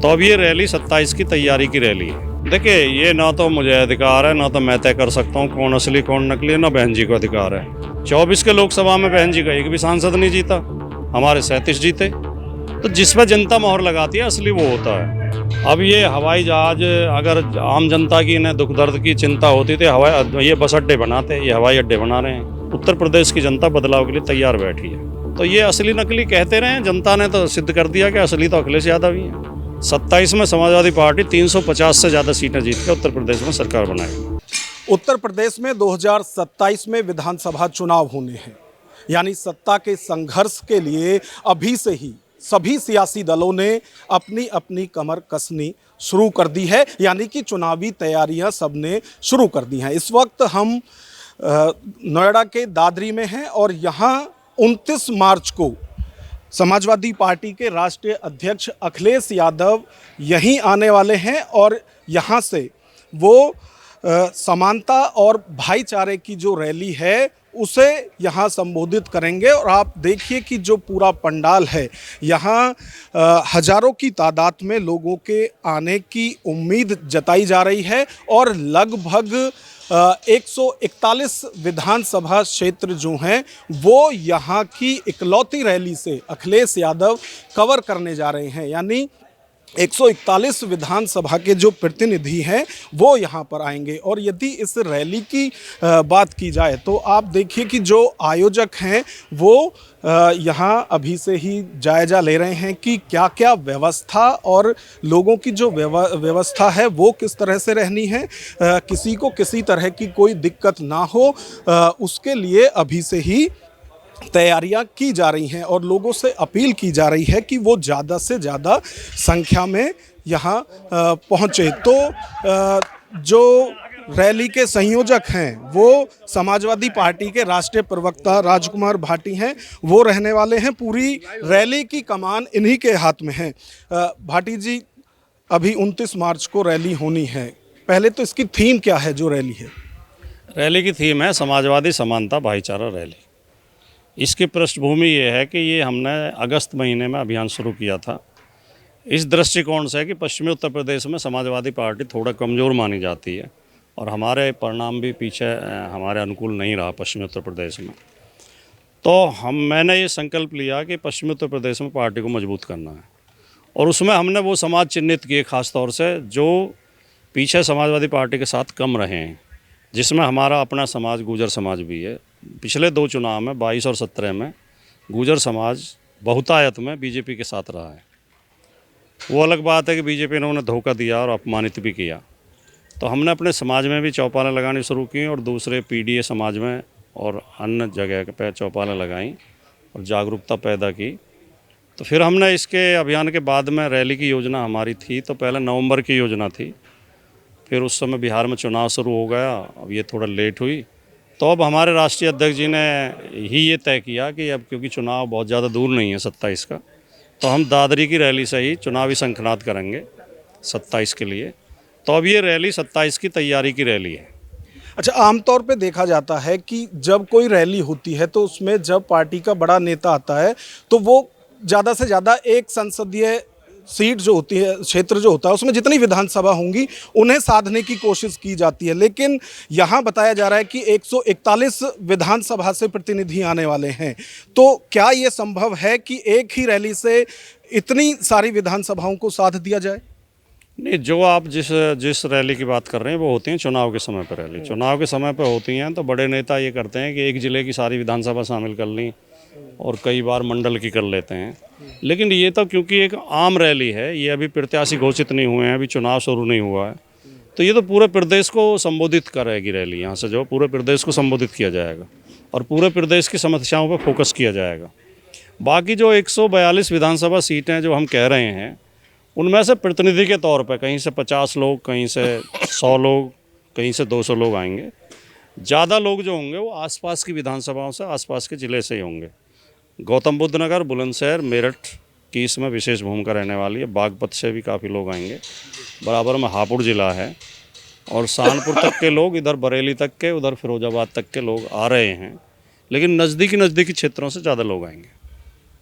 तो अब ये रैली 27 की तैयारी की रैली है। देखिए, ये ना तो मुझे अधिकार है, ना तो मैं तय कर सकता हूँ कौन असली कौन नकली है, ना बहन जी को अधिकार है। 24 के लोकसभा में बहन जी का एक भी सांसद नहीं जीता, हमारे 37 जीते। तो जिस पर जनता मोहर लगाती है असली वो होता है। अब ये हवाई जहाज, अगर आम जनता की इन्हें दुख दर्द की चिंता होती तो ये बस अड्डे बनाते, ये हवाई अड्डे बना रहे हैं। उत्तर प्रदेश की जनता बदलाव के लिए तैयार बैठी है। तो ये असली नकली कहते रहे, जनता ने तो सिद्ध कर दिया कि असली तो अखिलेश यादव ही है। 27 में समाजवादी पार्टी 350 से ज़्यादा सीटें जीत के उत्तर प्रदेश में सरकार बनाएगी। उत्तर प्रदेश में 2027 में विधानसभा चुनाव होने हैं, यानी सत्ता के संघर्ष के लिए अभी से ही सभी सियासी दलों ने अपनी अपनी कमर कसनी शुरू कर दी है, यानी कि चुनावी तैयारियां सबने शुरू कर दी हैं। इस वक्त हम नोएडा के दादरी में हैं और यहाँ 29 मार्च को समाजवादी पार्टी के राष्ट्रीय अध्यक्ष अखिलेश यादव यहीं आने वाले हैं और यहाँ से वो समानता और भाईचारे की जो रैली है उसे यहाँ संबोधित करेंगे। और आप देखिए कि जो पूरा पंडाल है, यहाँ हजारों की तादाद में लोगों के आने की उम्मीद जताई जा रही है और लगभग 141 विधानसभा क्षेत्र जो हैं वो यहाँ की इकलौती रैली से अखिलेश यादव कवर करने जा रहे हैं। यानी 141 विधानसभा के जो प्रतिनिधि हैं वो यहाँ पर आएंगे। और यदि इस रैली की बात की जाए तो आप देखिए कि जो आयोजक हैं वो यहाँ अभी से ही जायजा ले रहे हैं कि क्या क्या व्यवस्था और लोगों की जो व्यवस्था है वो किस तरह से रहनी है, किसी को किसी तरह की कोई दिक्कत ना हो, उसके लिए अभी से ही तैयारियां की जा रही हैं और लोगों से अपील की जा रही है कि वो ज़्यादा से ज़्यादा संख्या में यहाँ पहुँचे। तो जो रैली के संयोजक हैं वो समाजवादी पार्टी के राष्ट्रीय प्रवक्ता राजकुमार भाटी हैं, वो रहने वाले हैं। पूरी रैली की कमान इन्हीं के हाथ में है। भाटी जी, अभी 29 मार्च को रैली होनी है, पहले तो इसकी थीम क्या है जो रैली है? रैली की थीम है समाजवादी समानता भाईचारा रैली। इसकी पृष्ठभूमि ये है कि ये हमने अगस्त महीने में अभियान शुरू किया था। इस दृष्टिकोण से कि पश्चिमी उत्तर प्रदेश में समाजवादी पार्टी थोड़ा कमज़ोर मानी जाती है और हमारे परिणाम भी पीछे हमारे अनुकूल नहीं रहा पश्चिमी उत्तर प्रदेश में। तो मैंने ये संकल्प लिया कि पश्चिमी उत्तर प्रदेश में पार्टी को मजबूत करना है और उसमें हमने वो समाज चिन्हित किए, ख़ास तौर से जो पीछे समाजवादी पार्टी के साथ कम रहे हैं, जिसमें हमारा अपना समाज गुर्जर समाज भी है। पिछले 2 चुनाव में 22 और 17 में गुर्जर समाज बहुतायत में बीजेपी के साथ रहा है। वो अलग बात है कि बीजेपी ने उन्हें धोखा दिया और अपमानित भी किया। तो हमने अपने समाज में भी चौपालें लगानी शुरू की और दूसरे पीडीए समाज में और अन्य जगह पे चौपालें लगाई और जागरूकता पैदा की। तो फिर हमने इसके अभियान के बाद में रैली की योजना हमारी थी, तो पहले नवंबर की योजना थी, फिर उस समय बिहार में चुनाव शुरू हो गया, अब ये थोड़ा लेट हुई। तो अब हमारे राष्ट्रीय अध्यक्ष जी ने ही ये तय किया कि अब क्योंकि चुनाव बहुत ज़्यादा दूर नहीं है 27 का, तो हम दादरी की रैली से ही चुनावी शंखनाद करेंगे 27 के लिए। तो अब ये रैली 27 की तैयारी की रैली है। अच्छा, आमतौर पे देखा जाता है कि जब कोई रैली होती है तो उसमें जब पार्टी का बड़ा नेता आता है तो वो ज़्यादा से ज़्यादा एक संसदीय सीट जो होती है, क्षेत्र जो होता है, उसमें जितनी विधानसभा होंगी उन्हें साधने की कोशिश की जाती है। लेकिन यहाँ बताया जा रहा है कि 141 विधानसभा से प्रतिनिधि आने वाले हैं। तो क्या ये संभव है कि एक ही रैली से इतनी सारी विधानसभाओं को साध दिया जाए? नहीं, जो आप जिस रैली की बात कर रहे हैं वो होती हैं चुनाव के समय पर रैली। चुनाव के समय पर होती हैं तो बड़े नेता ये करते हैं कि एक ज़िले की सारी विधानसभा शामिल कर ली और कई बार मंडल की कर लेते हैं। लेकिन ये तो क्योंकि एक आम रैली है, ये अभी प्रत्याशी घोषित नहीं हुए हैं, अभी चुनाव शुरू नहीं हुआ है, तो ये तो पूरे प्रदेश को संबोधित करेगी रैली। यहाँ से जो पूरे प्रदेश को संबोधित किया जाएगा और पूरे प्रदेश की समस्याओं पर फोकस किया जाएगा। बाकी जो 142 विधानसभा सीटें जो हम कह रहे हैं, उनमें से प्रतिनिधि के तौर पर कहीं से 50 लोग, कहीं से 100 लोग, कहीं से 200 लोग आएंगे। ज़्यादा लोग जो होंगे वो आसपास की विधानसभाओं से, आसपास के ज़िले से ही होंगे। गौतम बुद्ध नगर, बुलंदशहर, मेरठ की इसमें विशेष भूमिका रहने वाली है। बागपत से भी काफ़ी लोग आएंगे, बराबर में हापुड़ ज़िला है और सहारनपुर तक के लोग, इधर बरेली तक के, उधर फिरोजाबाद तक के लोग आ रहे हैं। लेकिन नज़दीकी क्षेत्रों से ज़्यादा लोग आएंगे।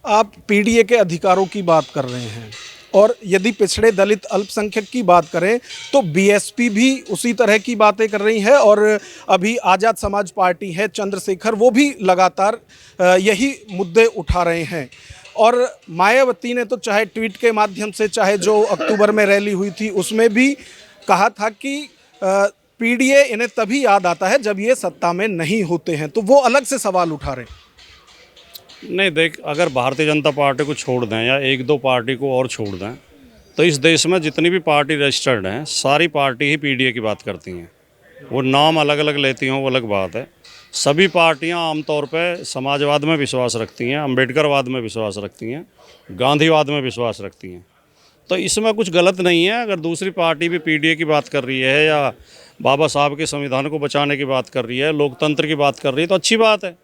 आप पीडीए के अधिकारों की बात कर रहे हैं, और यदि पिछड़े दलित अल्पसंख्यक की बात करें तो बीएसपी भी उसी तरह की बातें कर रही है, और अभी आज़ाद समाज पार्टी है, चंद्रशेखर, वो भी लगातार यही मुद्दे उठा रहे हैं। और मायावती ने तो चाहे ट्वीट के माध्यम से, चाहे जो अक्टूबर में रैली हुई थी उसमें भी कहा था कि पीडीए इन्हें तभी याद आता है जब ये सत्ता में नहीं होते हैं, तो वो अलग से सवाल उठा रहे हैं। नहीं देख, अगर भारतीय जनता पार्टी को छोड़ दें या एक दो पार्टी को और छोड़ दें तो इस देश में जितनी भी पार्टी रजिस्टर्ड हैं सारी पार्टी ही पीडीए की बात करती हैं। वो नाम अलग अलग लेती हों वो अलग बात है। सभी पार्टियां आमतौर पर समाजवाद में विश्वास रखती हैं, अम्बेडकरवाद में विश्वास रखती हैं, गांधीवाद में विश्वास रखती हैं। तो इसमें कुछ गलत नहीं है। अगर दूसरी पार्टी भी पीडीए की बात कर रही है या बाबा साहब के संविधान को बचाने की बात कर रही है, लोकतंत्र की बात कर रही है, तो अच्छी बात है।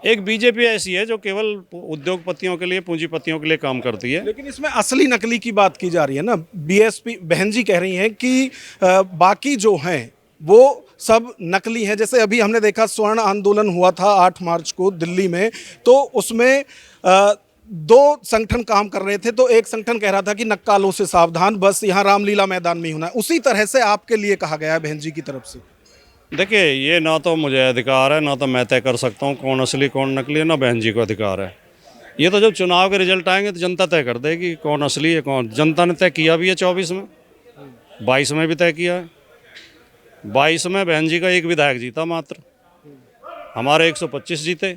एक बीजेपी ऐसी है जो केवल उद्योगपतियों के लिए, पूंजीपतियों के लिए काम करती है। लेकिन इसमें असली नकली की बात की जा रही है ना। बीएसपी बहन जी कह रही हैं कि बाकी जो हैं वो सब नकली हैं। जैसे अभी हमने देखा स्वर्ण आंदोलन हुआ था 8 मार्च को दिल्ली में, तो उसमें 2 संगठन काम कर रहे थे। तो एक संगठन कह रहा था कि नक्कालों से सावधान, बस यहाँ रामलीला मैदान में ही होना है। उसी तरह से आपके लिए कहा गया है बहन जी की तरफ से। देखिए, ये ना तो मुझे अधिकार है, ना तो मैं तय कर सकता हूँ कौन असली कौन नकली है, ना बहन जी को अधिकार है। ये तो जब चुनाव के रिजल्ट आएंगे तो जनता तय कर देगी कौन असली है कौन। जनता ने तय किया भी है 24 में, 22 में भी तय किया है। 22 में बहन जी का एक विधायक जीता मात्र, हमारे 125 जीते।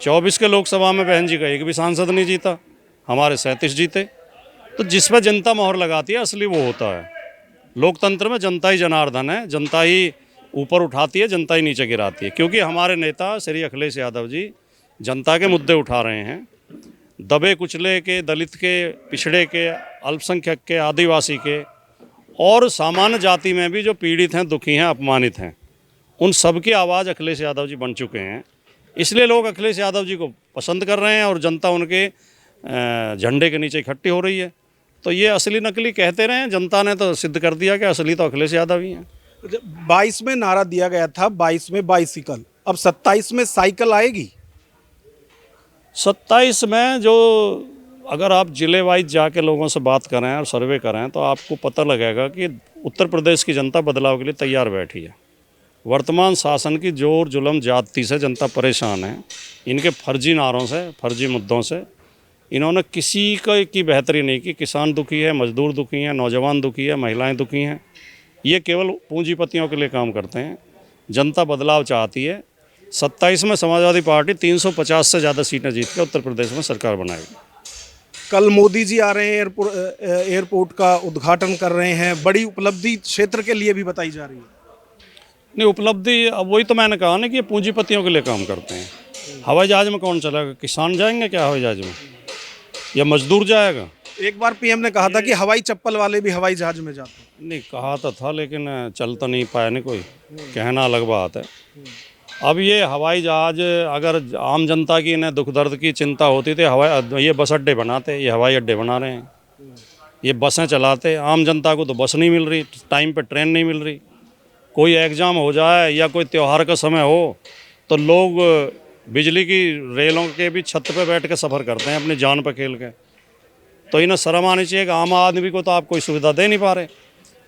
24 के लोकसभा में बहन जी का एक भी सांसद नहीं जीता, हमारे 37 जीते। तो जिस पर जनता मोहर लगाती है असली वो होता है। लोकतंत्र में जनता ही जनार्दन है, जनता ही ऊपर उठाती है, जनता ही नीचे गिराती है। क्योंकि हमारे नेता श्री अखिलेश यादव जी जनता के मुद्दे उठा रहे हैं। दबे कुचले के, दलित के, पिछड़े के, अल्पसंख्यक के, आदिवासी के और सामान्य जाति में भी जो पीड़ित हैं, दुखी हैं, अपमानित हैं, उन सब की आवाज़ अखिलेश यादव जी बन चुके हैं। इसलिए लोग अखिलेश यादव जी को पसंद कर रहे हैं और जनता उनके झंडे के नीचे इकट्ठी हो रही है। तो ये असली नकली कहते रहे हैं, जनता ने तो सिद्ध कर दिया कि असली तो अखिलेश यादव ही हैं। 22 में नारा दिया गया था 22 में बाइसिकल, अब 27 में साइकिल आएगी। 27 में जो अगर आप जिले वाइज जाके लोगों से बात करें और सर्वे करें तो आपको पता लगेगा कि उत्तर प्रदेश की जनता बदलाव के लिए तैयार बैठी है। वर्तमान शासन की जोर जुल्म ज्यादती से जनता परेशान है। इनके फर्जी नारों से, फर्जी मुद्दों से इन्होंने किसी की बेहतरी नहीं की। किसान दुखी है, मजदूर दुखी हैं, नौजवान दुखी है, महिलाएं दुखी हैं। ये केवल पूंजीपतियों के लिए काम करते हैं। जनता बदलाव चाहती है। 27 में समाजवादी पार्टी 350 से ज़्यादा सीटें जीत के उत्तर प्रदेश में सरकार बनाएगी। कल मोदी जी आ रहे हैं, एयरपोर्ट का उद्घाटन कर रहे हैं। बड़ी उपलब्धि क्षेत्र के लिए भी बताई जा रही है। नहीं, उपलब्धि अब वही तो मैंने कहा ना कि ये पूंजीपतियों के लिए काम करते हैं। हवाई जहाज़ में कौन चलेगा? किसान जाएंगे क्या हवाई जहाज़ में, या मजदूर जाएगा? एक बार पीएम ने कहा था कि हवाई चप्पल वाले भी हवाई जहाज में जाते हैं। नहीं, कहा तो था लेकिन चल तो नहीं पाया नहीं कोई, कहना अलग बात है। अब ये हवाई जहाज़ अगर आम जनता की इन्हें दुख दर्द की चिंता होती थी, ये बस अड्डे बनाते, ये हवाई अड्डे बना रहे हैं। ये बसें चलाते, आम जनता को तो बस नहीं मिल रही, टाइम पे ट्रेन नहीं मिल रही। कोई एग्ज़ाम हो जाए या कोई त्यौहार का समय हो तो लोग बिजली की रेलों के भी छत पे बैठ के सफ़र करते हैं अपनी जान पर खेल के। तो इन्हें शर्म आनी चाहिए कि आम आदमी को तो आप कोई सुविधा दे नहीं पा रहे।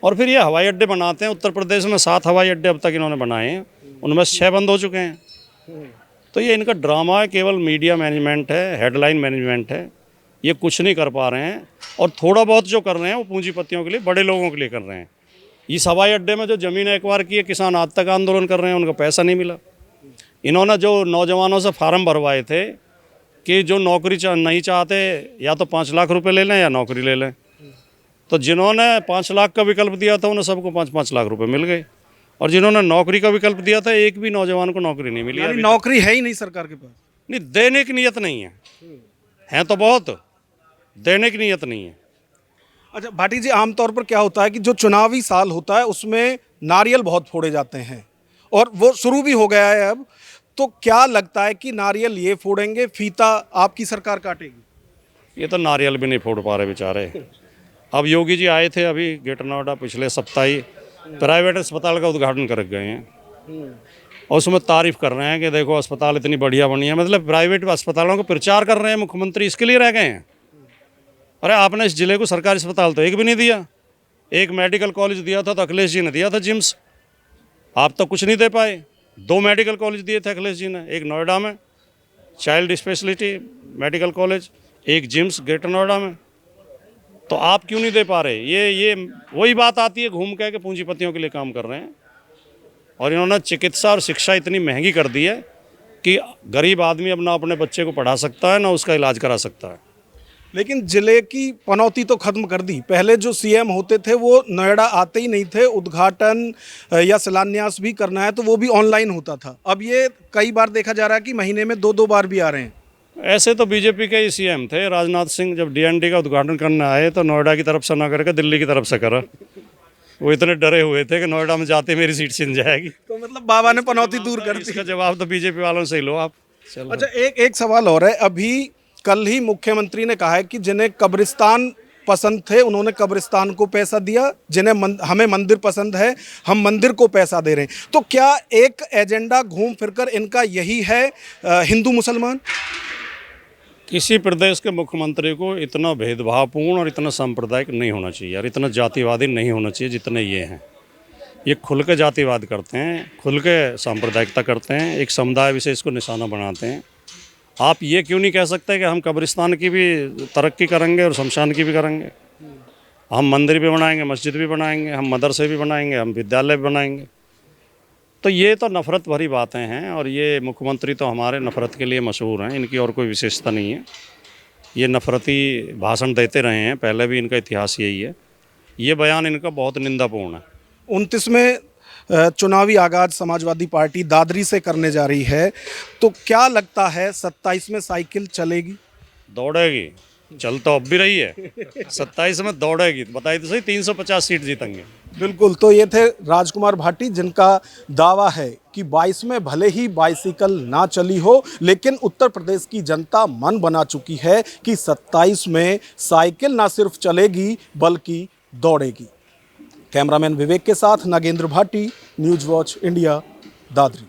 और फिर ये हवाई अड्डे बनाते हैं। उत्तर प्रदेश में 7 हवाई अड्डे अब तक इन्होंने बनाए हैं, उनमें 6 बंद हो चुके हैं। तो ये इनका ड्रामा है, केवल मीडिया मैनेजमेंट है, हेडलाइन मैनेजमेंट है। ये कुछ नहीं कर पा रहे हैं और थोड़ा बहुत जो कर रहे हैं वो पूंजीपतियों के लिए, बड़े लोगों के लिए कर रहे हैं। इस हवाई अड्डे में जो ज़मीन एक्वायर की है, किसान आज तक आंदोलन कर रहे हैं, उनको पैसा नहीं मिला। इन्होंने जो नौजवानों से फार्म भरवाए थे कि जो नौकरी नहीं चाहते या तो 5 लाख रुपए ले लें या नौकरी ले लें, तो जिन्होंने 5 लाख का विकल्प दिया था उन्हें सबको 5-5 लाख रुपए मिल गए। और जिन्होंने नौकरी का विकल्प दिया था एक भी नौजवान को नौकरी नहीं मिली। यानी नौकरी है ही नहीं सरकार के पास। नहीं, देने की नीयत नहीं है तो बहुत, देने की नीयत नहीं है। अच्छा भाटी जी, आमतौर पर क्या होता है कि जो चुनावी साल होता है उसमें नारियल बहुत फोड़े जाते हैं और वो शुरू भी हो गया है अब। तो क्या लगता है कि नारियल ये फोड़ेंगे, फीता आपकी सरकार काटेगी? ये तो नारियल भी नहीं फोड़ पा रहे बेचारे। अब योगी जी आए थे अभी ग्रेटर नोएडा, पिछले सप्ताह ही प्राइवेट अस्पताल का उद्घाटन कर गए हैं और उसमें तारीफ कर रहे हैं कि देखो अस्पताल इतनी बढ़िया बनी है। मतलब प्राइवेट अस्पतालों का प्रचार कर रहे हैं मुख्यमंत्री, इसके लिए रह गए हैं। अरे आपने इस जिले को सरकारी अस्पताल तो एक भी नहीं दिया। एक मेडिकल कॉलेज दिया था तो अखिलेश जी ने दिया था, जिम्स। आप तो कुछ नहीं दे पाए। 2 मेडिकल कॉलेज दिए थे अखिलेश जी ने, एक नोएडा में चाइल्ड स्पेशलिटी मेडिकल कॉलेज, एक जिम्स ग्रेटर नोएडा में। तो आप क्यों नहीं दे पा रहे? ये वही बात आती है घूम के पूंजीपतियों के लिए काम कर रहे हैं। और इन्होंने चिकित्सा और शिक्षा इतनी महंगी कर दी है कि गरीब आदमी अब ना अपने बच्चे को पढ़ा सकता है ना उसका इलाज करा सकता है। लेकिन जिले की पनौती तो खत्म कर दी। पहले जो सीएम होते थे वो नोएडा आते ही नहीं थे, उद्घाटन या शिलान्यास भी करना है तो वो भी ऑनलाइन होता था। अब ये कई बार देखा जा रहा है कि महीने में 2-2 बार भी आ रहे हैं। ऐसे तो बीजेपी के ही सीएम थे। राजनाथ सिंह जब डीएनडी का उद्घाटन करने आए तो नोएडा की तरफ से ना करके दिल्ली की तरफ से करा। वो इतने डरे हुए थे कि नोएडा में जाते मेरी सीट छिन जाएगी। तो मतलब बाबा ने पनौती दूर कर दी। इसका जवाब तो बीजेपी वालों से ही लो आप। चलो। अच्छा, एक सवाल और है। अभी कल ही मुख्यमंत्री ने कहा है कि जिन्हें कब्रिस्तान पसंद थे उन्होंने कब्रिस्तान को पैसा दिया, जिन्हें हमें मंदिर पसंद है हम मंदिर को पैसा दे रहे हैं। तो क्या एक एजेंडा घूम फिरकर इनका यही है, हिंदू मुसलमान? किसी प्रदेश के मुख्यमंत्री को इतना भेदभावपूर्ण और इतना सांप्रदायिक नहीं होना चाहिए और इतना जातिवादी नहीं होना चाहिए जितने ये हैं। ये खुल के जातिवाद करते हैं, खुल के सांप्रदायिकता करते हैं, एक समुदाय विशेष को निशाना बनाते हैं। आप ये क्यों नहीं कह सकते कि हम कब्रिस्तान की भी तरक्की करेंगे और शमशान की भी करेंगे? हम मंदिर भी बनाएंगे, मस्जिद भी बनाएंगे, हम मदरसे भी बनाएंगे, हम विद्यालय भी बनाएंगे। तो ये तो नफ़रत भरी बातें हैं और ये मुख्यमंत्री तो हमारे नफ़रत के लिए मशहूर हैं। इनकी और कोई विशेषता नहीं है। ये नफ़रती भाषण देते रहे हैं, पहले भी इनका इतिहास यही है। ये बयान इनका बहुत निंदापूर्ण है। 29वें चुनावी आगाज समाजवादी पार्टी दादरी से करने जा रही है, तो क्या लगता है 27 में साइकिल चलेगी? दौड़ेगी। चल तो अब भी रही है, 27 में दौड़ेगी। बताइए तो सही, 350 सीट जीतेंगे। बिल्कुल। तो ये थे राजकुमार भाटी, जिनका दावा है कि 22 में भले ही बाइसिकल ना चली हो, लेकिन उत्तर प्रदेश की जनता मन बना चुकी है कि 27 में साइकिल ना सिर्फ चलेगी बल्कि दौड़ेगी। कैमरामैन विवेक के साथ Nagendra Bhati, news watch India, Dadri.